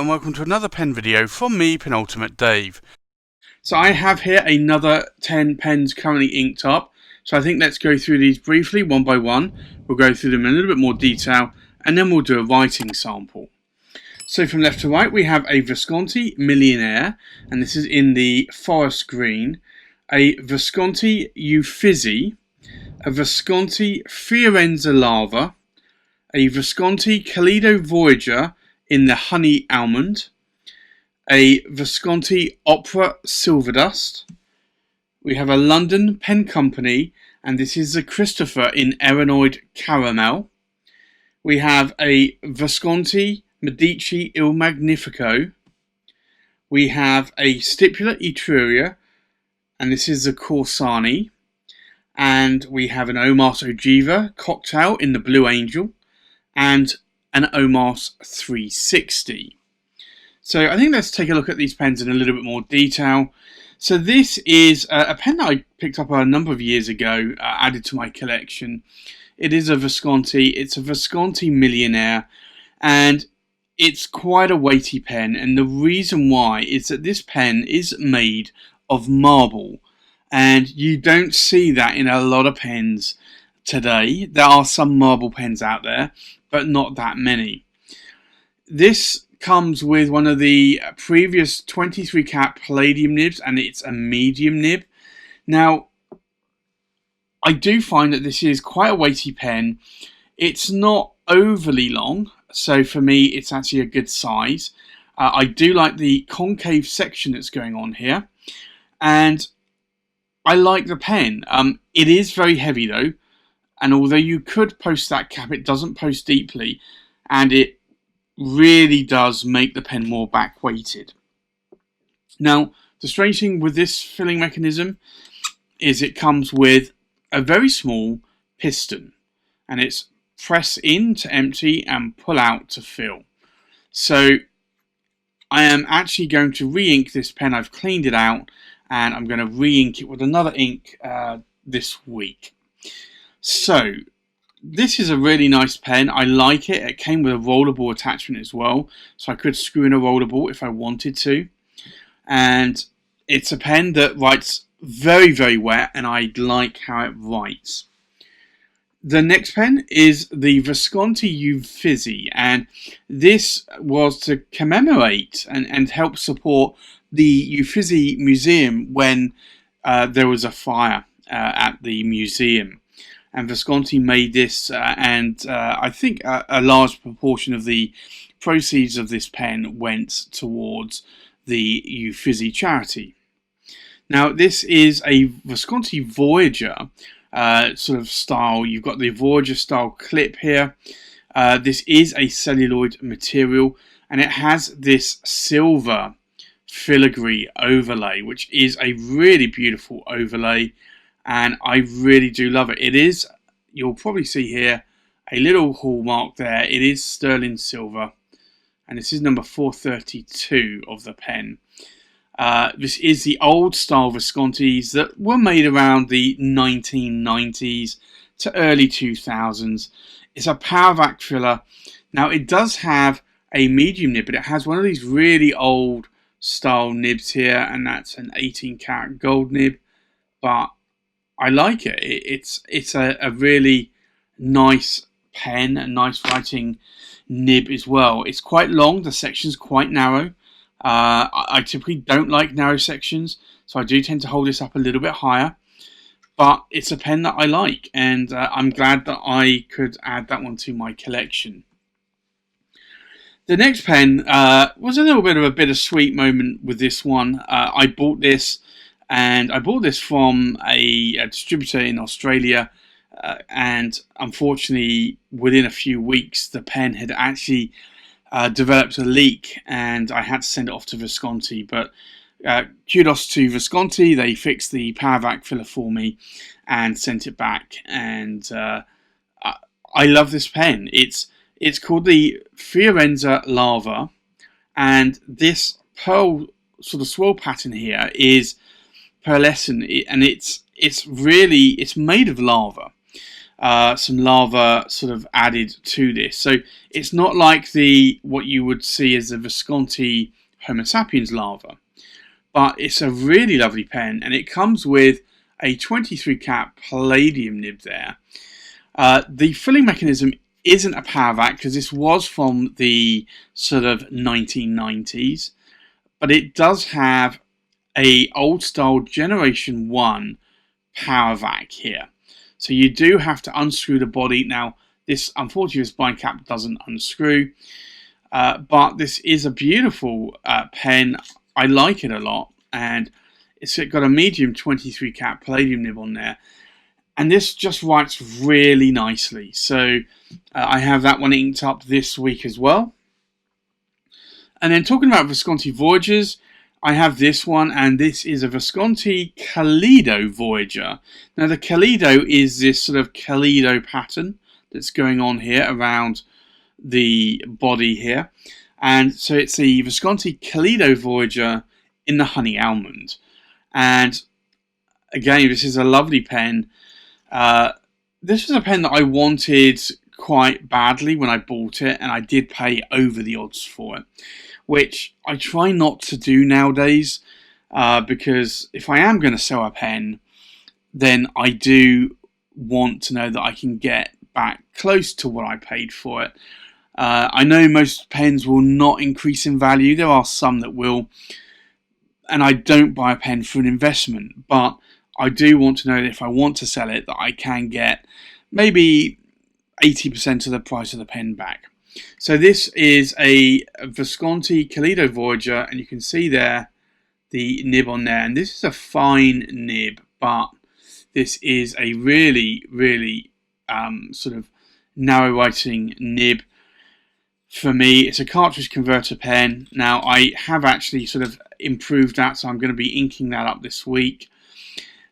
and welcome to another pen video from me, Penultimate Dave. So I have here another 10 pens currently inked up, so I think let's go through these briefly one by one. We'll go through them in a little bit more detail and then we'll do a writing sample. So from left to right we have a Visconti Millionaire, and this is in the forest green, a Visconti Uffizi, a Visconti Fiorenza Lava, a Visconti Kaleido Voyager in the honey almond, a Visconti Opera Silverdust. We have a London pen company, and this is a Christopher in Erinoid caramel. We have a Visconti Medici Il Magnifico. We have a Stipula Etruria, and this is the Corsani. And we have an Omas Ogiva cocktail in the Blue Angel, and an Omas 360. So I think let's take a look at these pens in a little bit more detail. So this is a pen that I picked up a number of years ago, added to my collection. It is a Visconti. It's a Visconti Millionaire, and it's quite a weighty pen. And the reason why is that this pen is made of marble, and you don't see that in a lot of pens today. There are some marble pens out there, but not that many. This comes with one of the previous 23 cap palladium nibs, and it's a medium nib. Now, I do find that this is quite a weighty pen. It's not overly long, so for me it's actually a good size. I do like the concave section that's going on here, and I like the pen. It is very heavy though, and although you could post that cap, it doesn't post deeply, and it really does make the pen more back weighted. Now, the strange thing with this filling mechanism is it comes with a very small piston, and it's press in to empty and pull out to fill. So I am actually going to re-ink this pen. I've cleaned it out, and I'm going to re-ink it with another ink this week. So this is a really nice pen. I like it. It came with a rollerball attachment as well, so I could screw in a rollerball if I wanted to. And it's a pen that writes very, very wet, and I like how it writes. The next pen is the Visconti Uffizi, and this was to commemorate and help support the Uffizi Museum when there was a fire at the museum. And Visconti made this, and I think a large proportion of the proceeds of this pen went towards the Uffizi charity. Now, this is a Visconti Voyager sort of style. You've got the Voyager style clip here. This is a celluloid material, and it has this silver filigree overlay, which is a really beautiful overlay, and I really do love it. It is, you'll probably see here, a little hallmark there. It is sterling silver, and this is number 432 of the pen. This is the old style Viscontis that were made around the 1990s to early 2000s. It's a power vac filler. Now, it does have a medium nib, but it has one of these really old style nibs here, and that's an 18 karat gold nib, but I like it. It's a really nice pen, a nice writing nib as well. It's quite long. The section's quite narrow. I typically don't like narrow sections, so I do tend to hold this up a little bit higher. But it's a pen that I like, and I'm glad that I could add that one to my collection. The next pen was a little bit of a bittersweet moment with this one. I bought this, and I bought this from a distributor in Australia, and unfortunately within a few weeks the pen had actually developed a leak, and I had to send it off to Visconti. But kudos to Visconti, they fixed the power vac filler for me and sent it back, and I love this pen. It's called the Fiorenza Lava, and this pearl sort of swirl pattern here is pearlescent, and it's made of lava. some lava sort of added to this. So it's not like what you would see as the Visconti Homo sapiens lava, but it's a really lovely pen, and it comes with a 23 cap palladium nib there. The filling mechanism isn't a power vac because this was from the sort of 1990s, but it does have a old style generation 1 power vac here. So you do have to unscrew the body. Now this, unfortunately, this bind cap doesn't unscrew, but this is a beautiful pen. I like it a lot, and it's got a medium 23 cap palladium nib on there, and this just writes really nicely. So I have that one inked up this week as well. And then talking about Visconti Voyagers, I have this one, and this is a Visconti Colleedo Voyager. Now the Kaleido is this sort of Kaleido pattern that's going on here around the body here. And so it's the Visconti Colleedo Voyager in the honey almond. And again, this is a lovely pen. This was a pen that I wanted quite badly when I bought it, and I did pay over the odds for it, which I try not to do nowadays, because if I am going to sell a pen, then I do want to know that I can get back close to what I paid for it. I know most pens will not increase in value. There are some that will, and I don't buy a pen for an investment, but I do want to know that if I want to sell it, that I can get maybe 80% of the price of the pen back. So this is a Visconti Colleedo Voyager, and you can see there the nib on there, and this is a fine nib, but this is a really, really sort of narrow writing nib. For me, it's a cartridge converter pen. Now I have actually sort of improved that, so I'm going to be inking that up this week,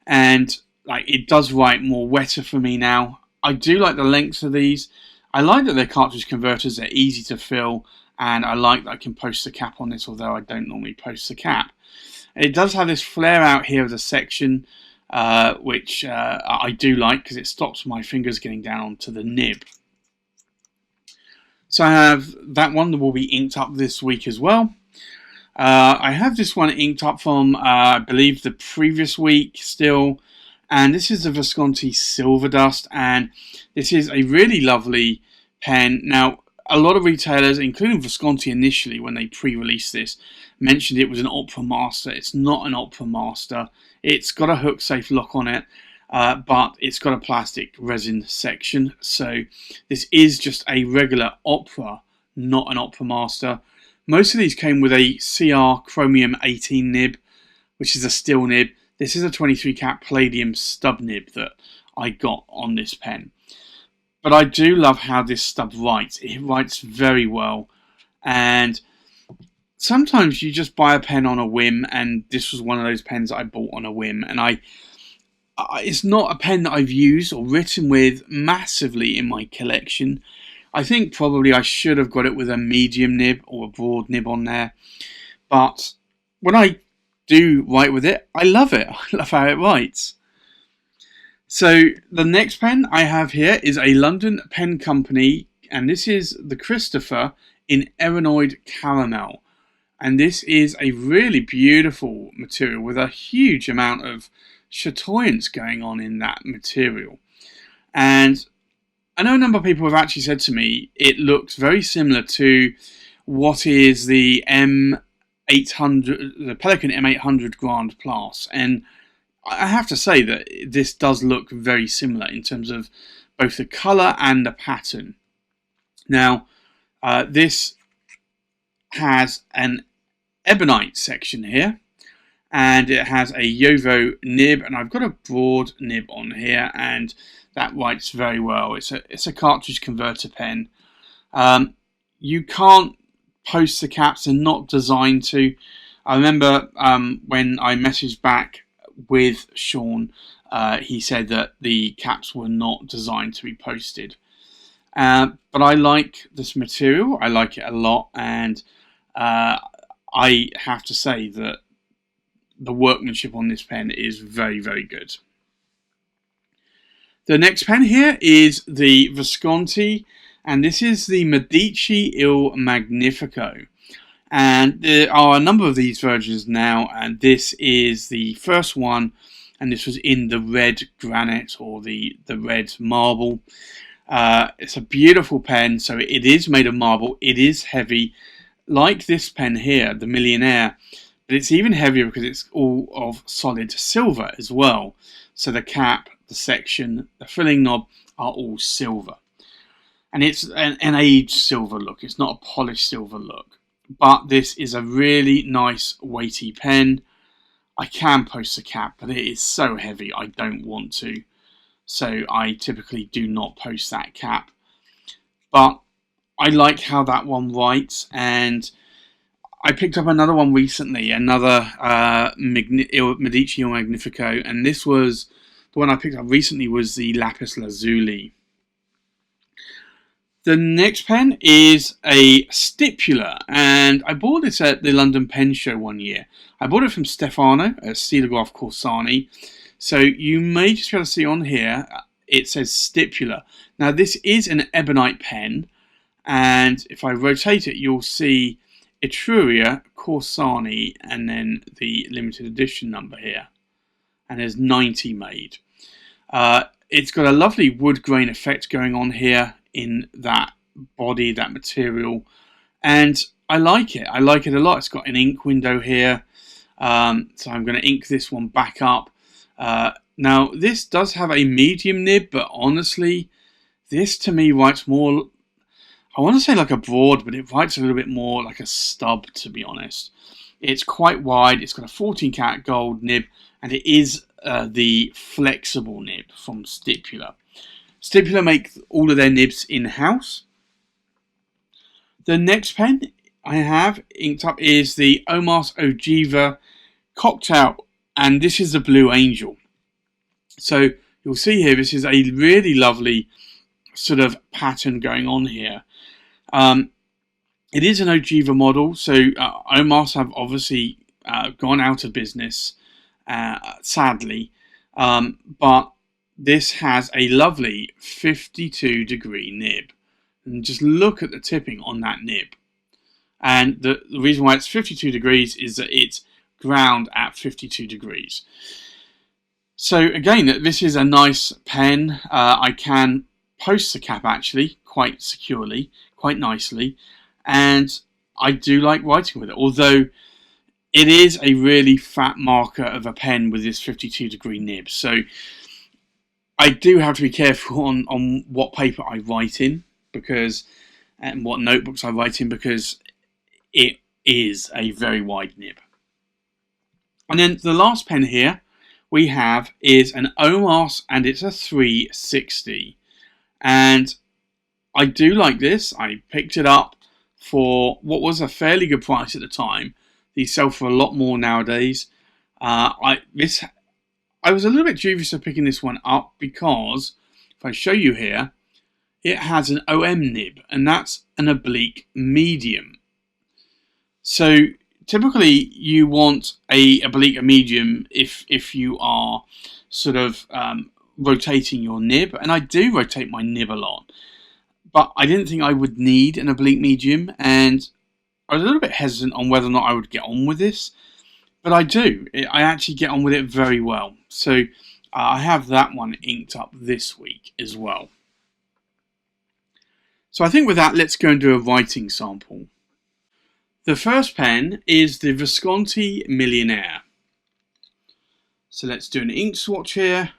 and like it does write more wetter for me now. I do like the length of these. I like that they're cartridge converters, they're easy to fill, and I like that I can post the cap on this, although I don't normally post the cap. It does have this flare out here of the section, which I do like because it stops my fingers getting down onto the nib. So I have that one that will be inked up this week as well. I have this one inked up from, I believe, the previous week still. And this is the Visconti Silverdust, and this is a really lovely pen. Now, a lot of retailers, including Visconti initially, when they pre-released this, mentioned it was an Opera Master. It's not an Opera Master. It's got a hook safe lock on it, but it's got a plastic resin section. So this is just a regular Opera, not an Opera Master. Most of these came with a CR Chromium 18 nib, which is a steel nib. This is a 23 cap palladium stub nib that I got on this pen. But I do love how this stub writes. It writes very well. And sometimes you just buy a pen on a whim, and this was one of those pens that I bought on a whim. And it's not a pen that I've used or written with massively in my collection. I think probably I should have got it with a medium nib or a broad nib on there. But when I do write with it, I love it. I love how it writes. So the next pen I have here is a London pen company, and this is the Christopher in Erinoid Caramel. And this is a really beautiful material with a huge amount of chatoyance going on in that material. And I know a number of people have actually said to me it looks very similar to what is the M800, the Pelikan M800 Grand Place, and I have to say that this does look very similar in terms of both the colour and the pattern. Now, this has an ebonite section here, and it has a Yovo nib, and I've got a broad nib on here, and that writes very well. It's a cartridge converter pen. You can't post the caps, they're not designed to. I remember when I messaged back with Sean, he said that the caps were not designed to be posted. But I like this material, I like it a lot, and I have to say that the workmanship on this pen is very, very good. The next pen here is the Visconti, and this is the Medici Il Magnifico. And there are a number of these versions now, and this is the first one, and this was in the red granite or the red marble. It's a beautiful pen, so it is made of marble, it is heavy, like this pen here, the Millionaire, but it's even heavier because it's all of solid silver as well. So the cap, the section, the filling knob are all silver. And it's an aged silver look, it's not a polished silver look. But this is a really nice weighty pen. I can post the cap, but it is so heavy I don't want to. So I typically do not post that cap. But I like how that one writes, and I picked up another one recently, another Medici Il Magnifico, and this was, the one I picked up recently was the Lapis Lazuli. The next pen is a Stipula, and I bought this at the London Pen Show one year. I bought it from Stefano at Stilograph Corsani. So you may just be able to see on here, it says Stipula. Now this is an ebonite pen, and if I rotate it, you'll see Etruria, Corsani, and then the limited edition number here. And there's 90 made. It's got a lovely wood grain effect going on here in that body, that material, and I like it. I like it a lot. It's got an ink window here, so I'm going to ink this one back up. Now this does have a medium nib, but honestly this to me writes more, I want to say like a broad, but it writes a little bit more like a stub, to be honest. It's quite wide, it's got a 14 karat gold nib, and it is the flexible nib from Stipula. Stipula make all of their nibs in-house. The next pen I have inked up is the Omas Ogiva Cocktail, and this is the Blue Angel. So you'll see here, this is a really lovely sort of pattern going on here. It is an Ogiva model, so Omas have obviously gone out of business, sadly, but this has a lovely 52 degree nib, and just look at the tipping on that nib. And the reason why it's 52 degrees is that it's ground at 52 degrees. So again, this is a nice pen. I can post the cap actually quite securely, quite nicely, and I do like writing with it, although it is a really fat marker of a pen with this 52 degree nib. So I do have to be careful on what paper I write in, because, and what notebooks I write in, because it is a very wide nib. And then the last pen here we have is an Omas, and it's a 360. And I do like this. I picked it up for what was a fairly good price at the time. These sell for a lot more nowadays. I was a little bit dubious of picking this one up because, if I show you here, it has an OM nib, and that's an oblique medium. So typically you want a oblique medium if you are sort of rotating your nib, and I do rotate my nib a lot, but I didn't think I would need an oblique medium, and I was a little bit hesitant on whether or not I would get on with this. But I do. I actually get on with it very well. So I have that one inked up this week as well. So I think with that, let's go and do a writing sample. The first pen is the Visconti Millionaire. So let's do an ink swatch here.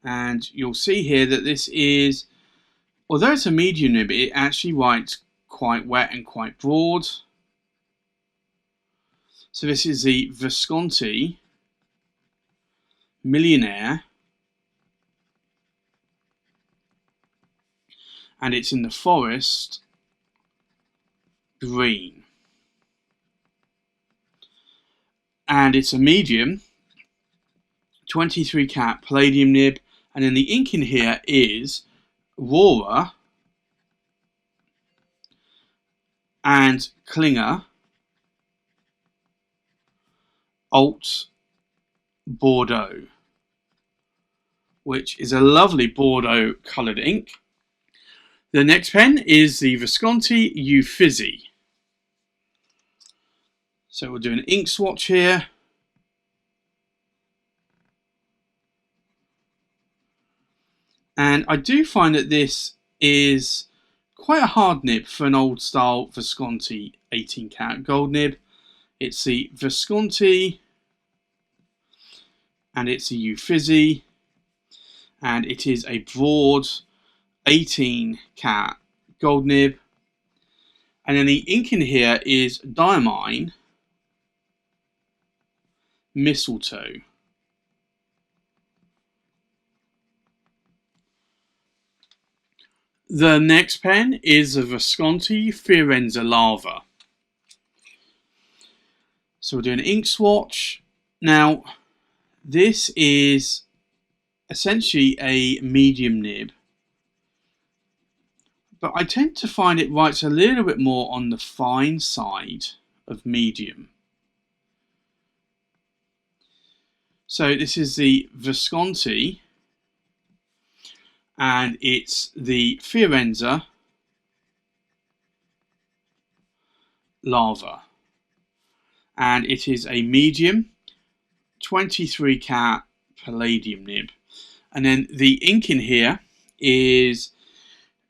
And you'll see here that this is, although it's a medium nib, it actually writes quite wet and quite broad. So this is the Visconti Millionaire, and it's in the forest green, and it's a medium 23 cat palladium nib, and then the ink in here is Aurora and Klinger Alt Bordeaux. which is a lovely Bordeaux coloured ink. The next pen is the Visconti Uffizi. So we'll do an ink swatch here. And I do find that this is quite a hard nib for an old style Visconti 18 karat gold nib. It's the Visconti and it's a Uffizi, and it is a broad 18 karat gold nib. And then the ink in here is Diamine Mistletoe. The next pen is a Visconti Fiorenza Lava. So we'll do an ink swatch. Now, this is essentially a medium nib, but I tend to find it writes a little bit more on the fine side of medium. So this is the Visconti, and it's the Fiorenza Lava, and it is a medium 23 karat palladium nib. And then the ink in here is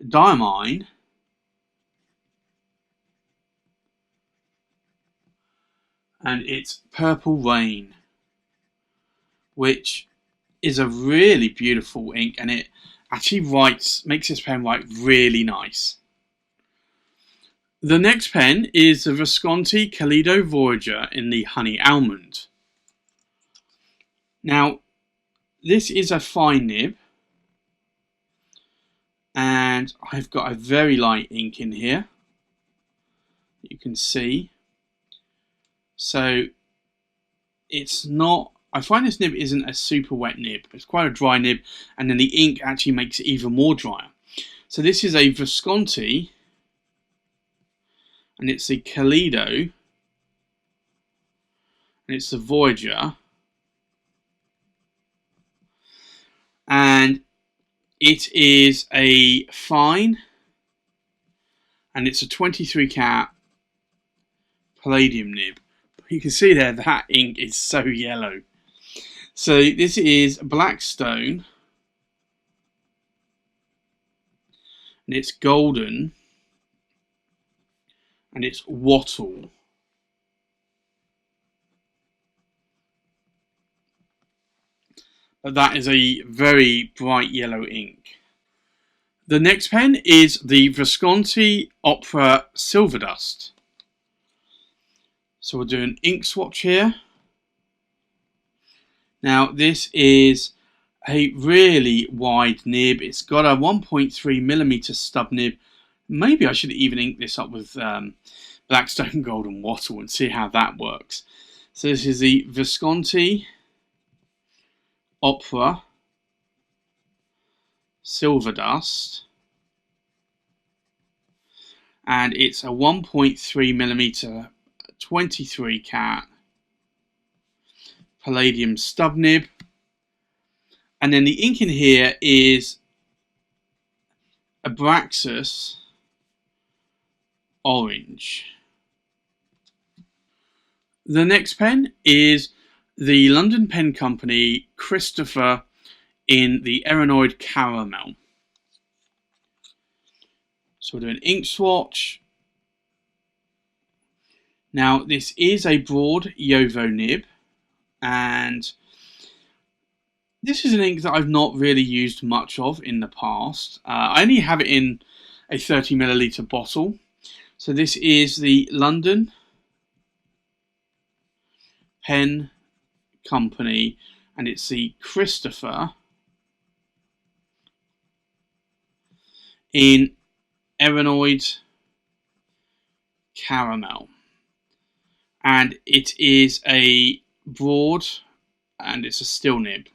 Diamine and it's Purple Rain, which is a really beautiful ink, and it actually makes this pen write really nice. The next pen is the Visconti Kaleido Voyager in the Honey Almond. Now, this is a fine nib, and I've got a very light ink in here, you can see. So it's not, I find this nib isn't a super wet nib, it's quite a dry nib, and then the ink actually makes it even more drier. So this is a Visconti, and it's the Colleedo, and it's the Voyager, and it is a fine, and it's a 23 karat palladium nib. You can see there that ink is so yellow. So this is Blackstone, and it's golden, and it's wattle. But that is a very bright yellow ink. The next pen is the Visconti Opera Silverdust. So we'll do an ink swatch here. Now this is a really wide nib. It's got a 1.3mm stub nib. Maybe I should even ink this up with Blackstone Golden Wattle and see how that works. So this is the Visconti Opera Silverdust, and it's a 1.3mm 23 karat palladium stub nib, and then the ink in here is Abraxas Orange. The next pen is the London pen company Christopher in the Erinoid Caramel. So we'll do an ink swatch. Now this is a broad Yovo nib, and this is an ink that I've not really used much of in the past. I only have it in a 30ml bottle. So this is the London pen company, and it's the Christopher in Erinoid Caramel, and it is a broad and it's a still nib.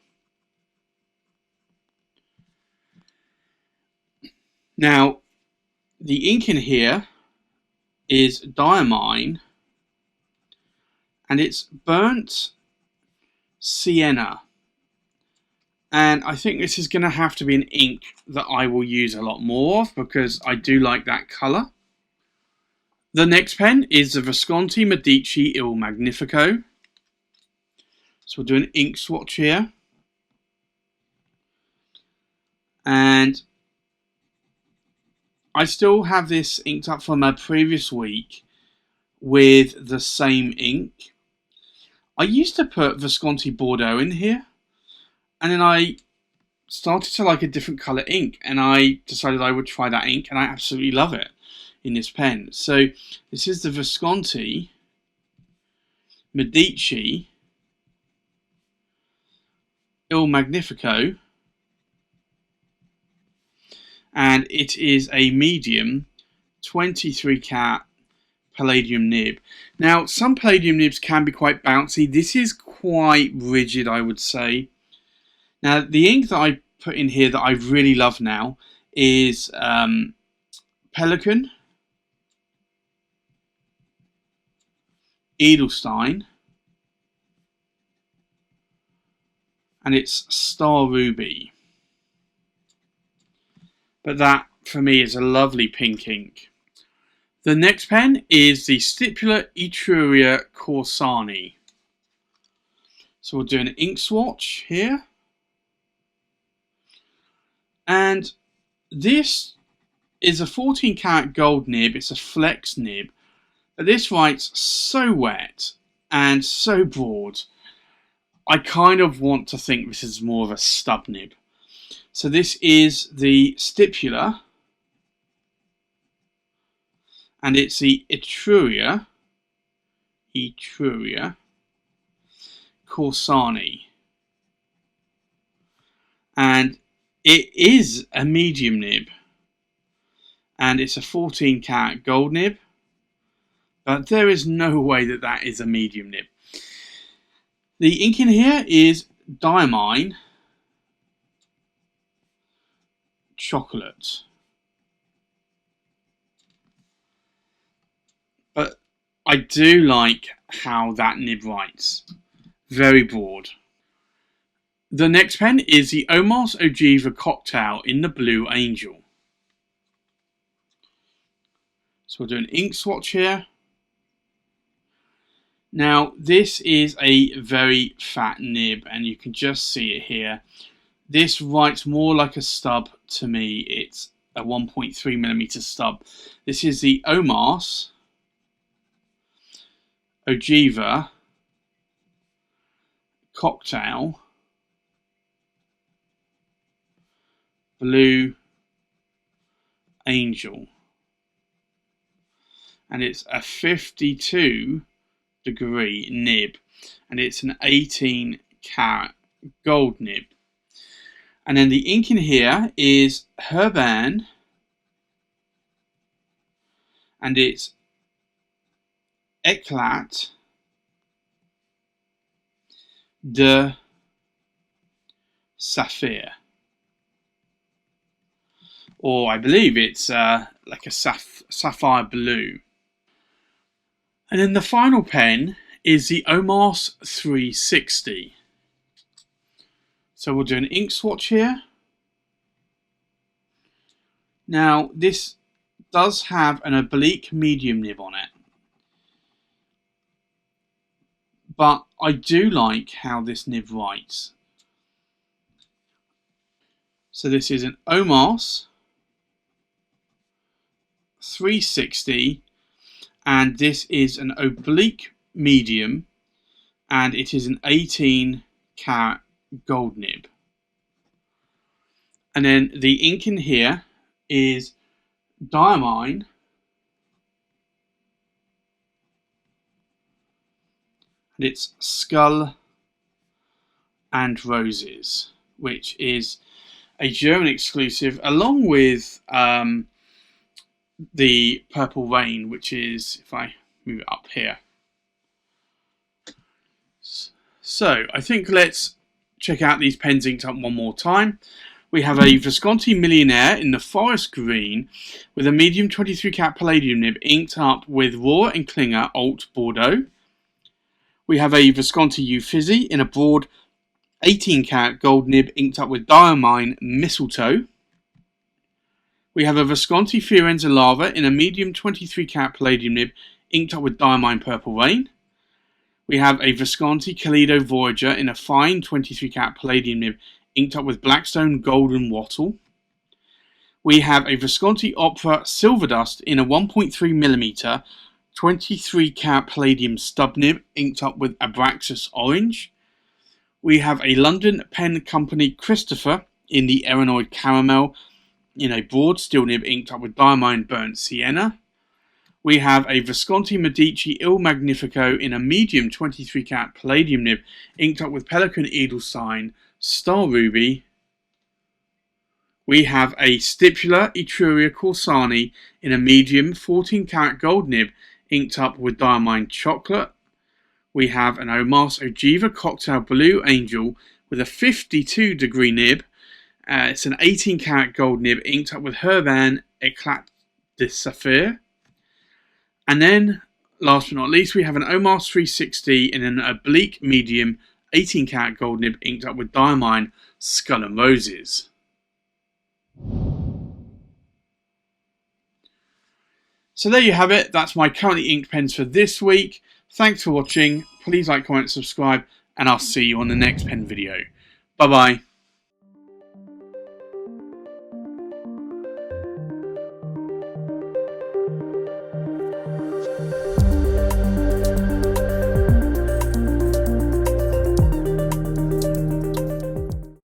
Now the ink in here is Diamine, and it's burnt sienna, And I think this is going to have to be an ink that I will use a lot more of because I do like that colour. The next pen is the Visconti Medici Il Magnifico. So we'll do an ink swatch here. And I still have this inked up from a previous week with the same ink. I used to put Visconti Bordeaux in here, and then I started to like a different colour ink, and I decided I would try that ink, and I absolutely love it in this pen. So this is the Visconti Medici Il Magnifico, and it is a medium 23 cat palladium nib. Now, some palladium nibs can be quite bouncy. This is quite rigid, I would say. Now, the ink that I put in here that I really love now is Pelican, Edelstein, and it's Star Ruby. But that, for me, is a lovely pink ink. The next pen is the Stipula Etruria Corsani. So we'll do an ink swatch here. And this is a 14 karat gold nib. It's a flex nib. But this writes so wet and so broad. I kind of want to think this is more of a stub nib. So this is the Stipula. And it's the Etruria Corsani. And it is a medium nib. And it's a 14 karat gold nib. But there is no way that that is a medium nib. The ink in here is Diamine Chocolate. But I do like how that nib writes. Very broad. The next pen is the Omas Ogiva Cocktail in the Blue Angel. So we'll do an ink swatch here. Now, this is a very fat nib, and you can just see it here. This writes more like a stub to me. It's a 1.3mm stub. This is the Omas Ogiva Cocktail Blue Angel. And it's a 52 degree nib, and it's an 18 karat gold nib. And then the ink in here is Herban, and it's Éclat de Saphir, or I believe it's like a sapphire blue. And then the final pen is the Omas 360. So we'll do an ink swatch here. Now, this does have an oblique medium nib on it. But I do like how this nib writes. So this is an Omas 360, and this is an oblique medium, and it is an 18 karat gold nib. And then the ink in here is Diamine and it's Skull and Roses, which is a German exclusive, along with the Purple Rain, which is, if I move it up here. So I think let's check out these pens inked up one more time. We have a Visconti Millionaire in the forest green with a medium 23 karat palladium nib inked up with Rohr and Klinger Alt Bordeaux. We have a Visconti Uffizi in a broad 18 karat gold nib inked up with diamine mistletoe. We have a Visconti Fiorenza lava in a medium 23 karat palladium nib inked up with diamine purple rain. We have a Visconti Colleedo Voyager in a fine 23 karat palladium nib inked up with blackstone golden wattle. We have a Visconti Opera Silverdust in a 1.3mm 23 karat palladium stub nib inked up with Abraxas orange. We have a London Pen Company Christopher in the Erinoid caramel in a broad steel nib inked up with diamine burnt sienna. We have a Visconti Medici Il Magnifico in a medium 23 karat palladium nib inked up with pelican edelstein star ruby. We have a Stipula Etruria Corsani in a medium 14 karat gold nib inked up with diamine chocolate. We have an Omas Ogiva Cocktail Blue Angel with a 52 degree nib. It's an 18 karat gold nib inked up with Herban Eclat de Saphir. And then, last but not least, we have an Omas 360 in an oblique medium 18 karat gold nib inked up with diamine Skull and Roses. So there you have it. That's my currently inked pens for this week. Thanks for watching. Please like, comment, subscribe, and I'll see you on the next pen video. Bye bye.